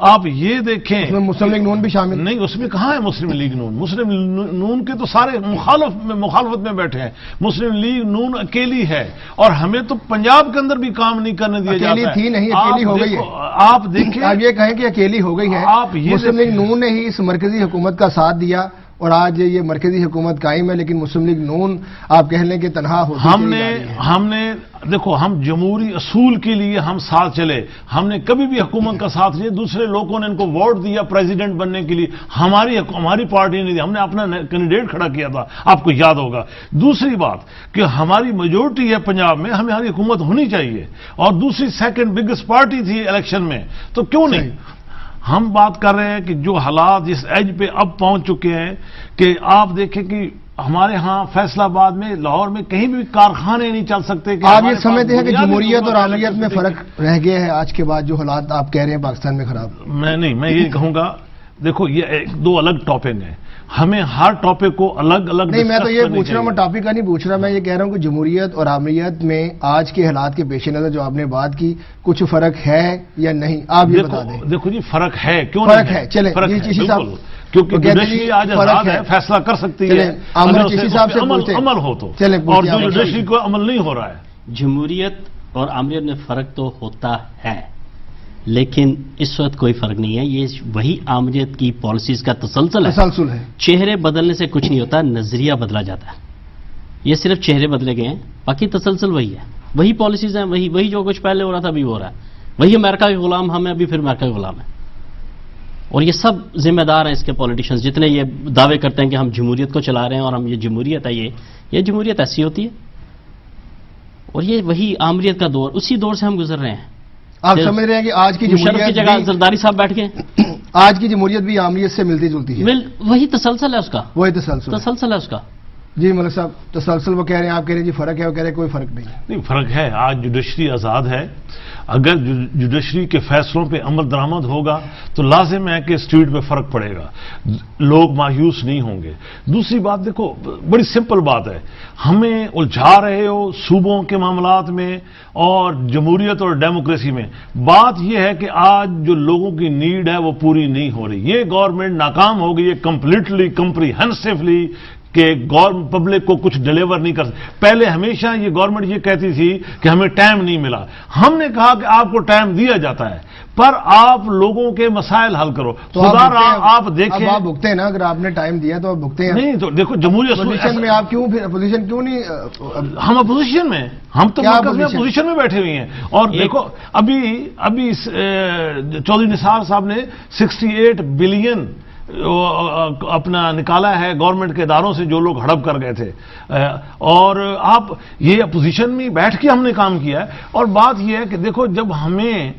آپ یہ دیکھیں اس میں مسلم لیگ نون بھی شامل نہیں، اس میں کہاں ہے مسلم لیگ نون؟ مسلم نون کے تو سارے مخالفت میں بیٹھے ہیں. مسلم لیگ نون اکیلی ہے، اور ہمیں تو پنجاب کے اندر بھی کام نہیں کرنے دیا جاتا ہے. اکیلی تھی نہیں، اکیلی ہو گئی ہے. آپ دیکھیں، آپ یہ کہیں کہ اکیلی ہو گئی ہے. مسلم لیگ نون نے ہی اس مرکزی حکومت کا ساتھ دیا اور آج یہ مرکزی حکومت قائم ہے، لیکن مسلم لیگ نون آپ کہہ لیں کہ تنہا ہوتی ہم نے دیکھو، ہم جمہوری اصول کے لیے ہم ساتھ چلے. ہم نے کبھی بھی حکومت کا ساتھ لیا. دوسرے لوگوں نے ان کو ووٹ دیا پریزیڈنٹ بننے کے لیے، ہماری پارٹی نے دیا. ہم نے اپنا کینڈیڈیٹ کھڑا کیا تھا، آپ کو یاد ہوگا. دوسری بات کہ ہماری میجورٹی ہے پنجاب میں، ہماری حکومت ہونی چاہیے. اور دوسری سیکنڈ بگیسٹ پارٹی تھی الیکشن میں، تو کیوں نہیں؟ ہم بات کر رہے ہیں کہ جو حالات جس ایج پہ اب پہنچ چکے ہیں کہ آپ دیکھیں کہ ہمارے ہاں فیصل آباد میں، لاہور میں کہیں بھی کارخانے نہیں چل سکتے. آپ یہ سمجھتے ہیں کہ جمہوریت اور عامریت میں فرق رہ گیا ہے آج کے بعد جو حالات آپ کہہ رہے ہیں پاکستان میں خراب؟ میں یہ کہوں گا، دیکھو یہ دو الگ ٹاپک ہیں. ہمیں ہر ٹاپک کو الگ الگ نہیں، میں تو یہ پوچھ رہا ہوں، میں ٹاپک کا نہیں پوچھ رہا. میں یہ کہہ رہا ہوں کہ جمہوریت اور عامریت میں آج کے حالات کے پیش نظر جو آپ نے بات کی، کچھ فرق ہے یا نہیں؟ آپ یہ بتا دیں. دیکھو جی، فرق ہے. کیوں فرق ہے؟ چلیں چیشی صاحب، کیونکہ جوڈیشری آج آزاد ہے، فیصلہ کر سکتی ہے اگر چیشی صاحب سے عمل ہو تو، اور جو جوڈیشری کو عمل نہیں ہو رہا ہے. جمہوریت اور عامریت میں فرق تو ہوتا ہے، لیکن اس وقت کوئی فرق نہیں ہے. یہ وہی عامریت کی پالیسیز کا تسلسل ہے. چہرے بدلنے سے کچھ نہیں ہوتا، نظریہ بدلا جاتا ہے. یہ صرف چہرے بدلے گئے ہیں، باقی تسلسل وہی ہے. وہی پالیسیز ہیں، وہی جو کچھ پہلے ہو رہا تھا ابھی ہو رہا ہے. وہی امریکہ کے غلام ہم ہیں، ابھی پھر امریکہ کے غلام ہیں. اور یہ سب ذمہ دار ہیں اس کے پولیٹیشنز، جتنے یہ دعوے کرتے ہیں کہ ہم جمہوریت کو چلا رہے ہیں اور ہم یہ جمہوریت ہے. یہ جمہوریت ایسی ہوتی ہے. اور یہ وہی عامریت کا دور، اسی دور سے ہم گزر رہے ہیں. آپ سمجھ رہے ہیں کہ آج کی جمہوریت کی جگہ زرداری صاحب بیٹھ گئے. آج کی جمہوریت بھی عامریت سے ملتی جلتی ہے. وہی تسلسل ہے اس کا. وہی تسلسل ہے اس کا. جی ملک صاحب، تسلسل وہ کہہ رہے ہیں، آپ کہہ رہے ہیں جی فرق ہے، وہ کہہ رہے ہیں کوئی فرق نہیں. فرق ہے. آج جوڈیشری آزاد ہے. اگر جوڈیشری کے فیصلوں پہ عمل درآمد ہوگا تو لازم ہے کہ اسٹریٹ پہ فرق پڑے گا، لوگ مایوس نہیں ہوں گے. دوسری بات دیکھو، بڑی سمپل بات ہے، ہمیں الجھا رہے ہو صوبوں کے معاملات میں اور جمہوریت اور ڈیموکریسی میں. بات یہ ہے کہ آج جو لوگوں کی نیڈ ہے وہ پوری نہیں ہو رہی. یہ گورنمنٹ ناکام ہو گئی ہے کمپلیٹلی کمپریہنسولی کہ پبلک کو کچھ ڈیلیور نہیں کر سکتے. پہلے ہمیشہ یہ گورنمنٹ یہ کہتی تھی کہ ہمیں ٹائم نہیں ملا. ہم نے کہا کہ آپ کو ٹائم دیا جاتا ہے، پر آپ لوگوں کے مسائل حل کرو. خدا را آپ دیکھیں، آپ بھگتے ہیں نا، اگر آپ نے ٹائم دیا تو آپ بھگتے ہیں. نہیں تو دیکھو جمہوریت اپوزیشن میں آپ کیوں، پھر اپوزیشن کیوں نہیں؟ ہم اپوزیشن میں، ہم تو مرکز میں اپوزیشن میں بیٹھے ہوئے ہیں. اور دیکھو ابھی چودھری نثار صاحب نے 68 بلین اپنا نکالا ہے گورنمنٹ کے اداروں سے جو لوگ ہڑپ کر گئے تھے. اور آپ یہ اپوزیشن میں بیٹھ کے ہم نے کام کیا ہے. اور بات یہ ہے کہ دیکھو جب ہمیں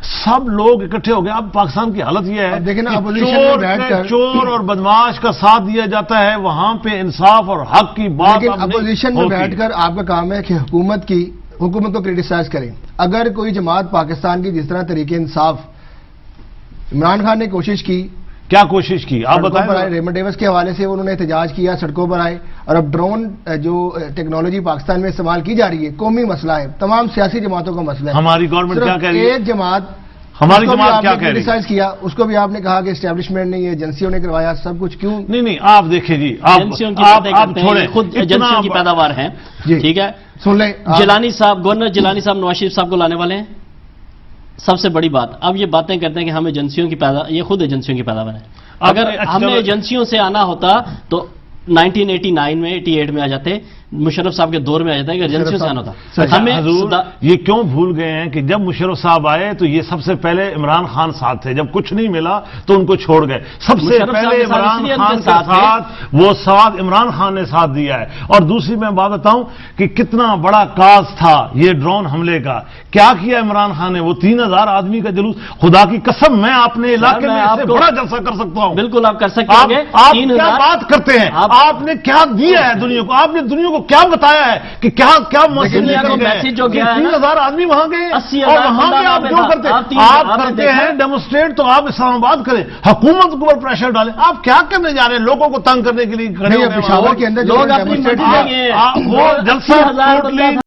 سب لوگ اکٹھے ہو گئے، اب پاکستان کی حالت یہ ہے کہ چور اور بدماش کا ساتھ دیا جاتا ہے، وہاں پہ انصاف اور حق کی بات. لیکن اپوزیشن میں بیٹھ کر آپ کا کام ہے کہ حکومت کو کرٹیسائز کریں. اگر کوئی جماعت پاکستان کی جس طرح طریقے انصاف، عمران خان نے کوشش کی، کیا کوشش کی آپ بتائیں؟ ریمنڈ ڈیوس کے حوالے سے انہوں نے احتجاج کیا، سڑکوں پر آئے. اور اب ڈرون جو ٹیکنالوجی پاکستان میں استعمال کی جا رہی ہے، قومی مسئلہ ہے، تمام سیاسی جماعتوں کا مسئلہ ہے. ہماری گورنمنٹ کیا کہہ رہی ہے؟ ایک جماعت، ہماری جماعت کیا کہہ رہی ہے؟ کیا اس کو بھی آپ نے کہا کہ اسٹیبلشمنٹ نے، یہ ایجنسیوں نے کروایا سب کچھ. کیوں نہیں آپ دیکھیں جی، آپ چھوڑیں، خود ایجنسیوں کی پیداوار ہیں. ٹھیک ہے، سن لیں. جیلانی صاحب، گورنر جیلانی صاحب نواز شریف صاحب کو لانے والے ہیں. سب سے بڑی بات، اب یہ باتیں کرتے ہیں کہ ہم ایجنسیوں کی یہ خود ایجنسیوں کی پیداوار ہے. اگر ہمیں ایجنسیوں سے آنا ہوتا تو 1989 میں 88 میں آ جاتے، مشرف صاحب کے دور میں آ جاتا ہے کہ ایجنسیوں سے آنا ہوتا. ہمیں یہ کیوں بھول گئے ہیں کہ جب مشرف صاحب آئے تو یہ سب سے پہلے عمران خان ساتھ تھے، جب کچھ نہیں ملا تو ان کو چھوڑ گئے. سب سے پہلے عمران خان کے ساتھ وہ ساتھ عمران خان نے ساتھ دیا ہے. اور دوسری میں بات بتاؤں کہ کتنا بڑا کاز تھا یہ ڈرون حملے کا. کیا کیا عمران خان نے؟ وہ 3000 آدمی کا جلوس، خدا کی قسم میں اپنے علاقے میں اس سے بڑا جلسہ کر سکتا ہوں. بالکل آپ کر سکتے ہیں. آپ کیا بات کرتے ہیں؟ آپ نے کیا دیا ہے دنیا کو؟ آپ نے دنیا کو کیا بتایا ہے کہ کیا میسج جو گیا ہے؟ 3000 آدمی وہاں گئے اور وہاں پہ آپ جو کرتے ہیں ڈیمونسٹریٹ، تو آپ اسلام آباد کریں، حکومت کے اوپر پریشر ڈالیں. آپ کیا کرنے جا رہے ہیں؟ لوگوں کو تنگ کرنے کے لیے کھڑے ہو گئے. پشاور کے اندر لوگ اپنی وہ جلسہ